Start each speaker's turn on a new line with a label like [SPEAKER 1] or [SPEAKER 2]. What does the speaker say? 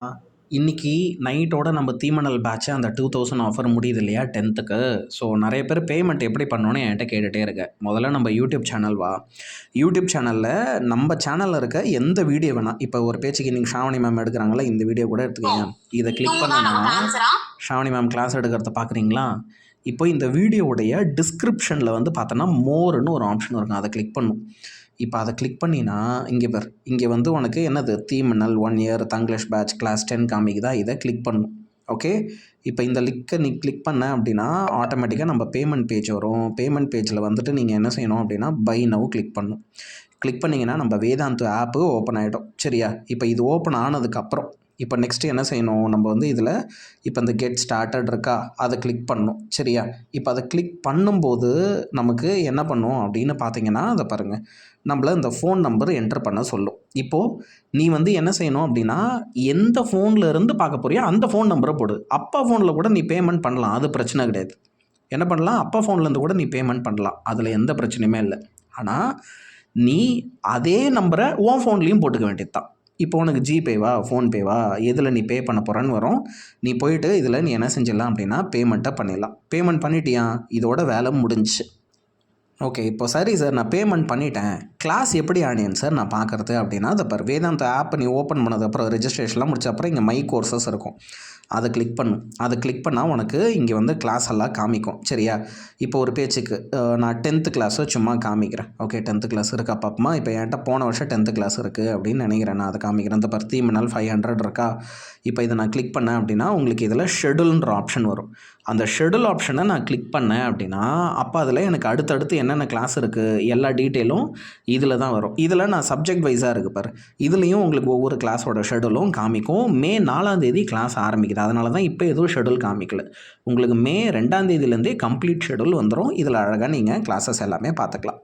[SPEAKER 1] ஆ, இன்னைக்கு நைட்டோட நம்ம தீமணல் பேட்ச் அந்த 2000 ஆஃபர் முடியுது இல்லையா 10க்கு. ஸோ நிறைய பேர் பேமெண்ட் எப்படி பண்ணணும்னு என்கிட்ட கேட்டுகிட்டே இருக்க. முதல்ல நம்ம யூடியூப் சேனல் வா. யூடியூப் சேனலில் நம்ம சேனலில் இருக்க எந்த வீடியோ வேணால், இப்போ ஒரு பேச்சுக்கு நீங்கள் ஷாவணி மேம் எடுக்கிறாங்களா, இந்த வீடியோ கூட எடுத்துக்கோங்க. இதை கிளிக் பண்ணனா ஷாவணி மேம் கிளாஸ் எடுக்கிறத பார்க்குறீங்களா? இப்போ இந்த வீடியோவுடைய டிஸ்கிரிப்ஷனில் வந்து பார்த்தோன்னா மோர்னு ஒரு ஆப்ஷன் இருக்கும், அதை கிளிக் பண்ணும். இப்போ அதை கிளிக் பண்ணினா இங்கே வந்து உனக்கு என்னது தீமணல் 1 இயர் தங்கிலீஷ் பேட்ச் கிளாஸ் 10 காமிக்குதா, இதை கிளிக் பண்ணும். ஓகே, இப்போ இந்த லிங்கை நீ கிளிக் பண்ண அப்படின்னா ஆட்டோமேட்டிக்காக நம்ம பேமெண்ட் பேஜ் வரும். பேமெண்ட் பேஜில் வந்துட்டு நீங்கள் என்ன செய்யணும் அப்படின்னா பை நவ் கிளிக் பண்ணணும். கிளிக் பண்ணிங்கன்னா நம்ம வேதாந்த் ஆப்பு ஓப்பன் ஆகிடும். சரியா? இப்போ இது ஓப்பன் ஆனதுக்கப்புறம் இப்போ நெக்ஸ்ட்டு என்ன செய்யணும், நம்ம வந்து இதில் இப்போ இந்த கெட் ஸ்டார்டட் இருக்கா, அதை கிளிக் பண்ணணும். சரியா? இப்போ அதை கிளிக் பண்ணும்போது நமக்கு என்ன பண்ணும் அப்படின்னு பார்த்தீங்கன்னா, அதை பாருங்கள், நம்மள இந்த ஃபோன் நம்பர் என்டர் பண்ண சொல்லும். இப்போது நீ வந்து என்ன செய்யணும் அப்படின்னா, எந்த ஃபோனில் இருந்து பார்க்க போறியோ அந்த ஃபோன் நம்பரை போடு. அப்பா ஃபோனில் கூட நீ பேமெண்ட் பண்ணலாம், அது பிரச்சனை கிடையாது. என்ன பண்ணலாம், அப்பா ஃபோன்லேருந்து கூட நீ பேமெண்ட் பண்ணலாம், அதில் எந்த பிரச்சனையுமே இல்லை. ஆனால் நீ அதே நம்பரை உன் ஃபோன்லேயும் போட்டுக்க வேண்டியது தான். இப்போ உனக்கு ஜிபேவா ஃபோன்பேவா எதில் நீ பே பண்ண போகிறேன்னு வரும். நீ போயிட்டு இதில் நீ என்ன செஞ்சிடலாம் அப்படின்னா பேமெண்ட்டை பண்ணிடலாம். பேமெண்ட் பண்ணிட்டியா, இதோட வேலை முடிஞ்சிச்சு. ஓகே, இப்போ சரி சார் நான் பேமெண்ட் பண்ணிட்டேன், கிளாஸ் எப்படி ஆனியன் சார் நான் பார்க்குறது அப்படின்னா, அதை பாரு, வேதாந்த ஆப்பை நீ ஓப்பன் பண்ணதுக்கப்புறம் ரெஜிஸ்ட்ரேஷன்லாம் முடிச்ச அப்புறம் இங்கே மை கோர்சஸ் இருக்கும், அதை கிளிக் பண்ணும். அதை கிளிக் பண்ணால் உனக்கு இங்கே வந்து கிளாஸ் எல்லாம் காமிக்கும். சரியா? இப்போ ஒரு பேச்சுக்கு நான் 10th கிளாஸை சும்மா காமிக்கிறேன். ஓகே, 10th கிளாஸ் இருக்கா பாப்பமா. இப்போ என்கிட்ட போன வருஷம் 10th கிளாஸ் இருக்குது அப்படின்னு நினைக்கிறேன், நான் அதை காமிக்கிறேன். இந்த பர் தீமணல் 500 இருக்கா. இப்போ இதை நான் கிளிக் பண்ணேன் அப்படின்னா உங்களுக்கு இதில் ஷெடியூல்ன்ற ஆப்ஷன் வரும். அந்த ஷெடியூல் ஆப்ஷனை நான் கிளிக் பண்ணேன் அப்படின்னா அப்போ அதில் எனக்கு அடுத்தடுத்து என்னென்ன கிளாஸ் இருக்குது எல்லா டீட்டெயிலும் இதில் தான் வரும். இதில் நான் சப்ஜெக்ட் வைஸாக இருக்குது பாரு, இதுலேயும் உங்களுக்கு ஒவ்வொரு கிளாஸோட ஷெடியூலும் காமிக்கும். மே 4ஆம் தேதி கிளாஸ் ஆரம்பிக்குது, அதனால தான் இப்போ எதுவும் ஷெடியூல் காமிக்கல. உங்களுக்கு மே 2ஆம் தேதியிலேருந்தே கம்ப்ளீட் ஷெடியூல் வந்துடும். இதில் அழகாக நீங்கள் கிளாஸஸ் எல்லாமே பார்த்துக்கலாம்.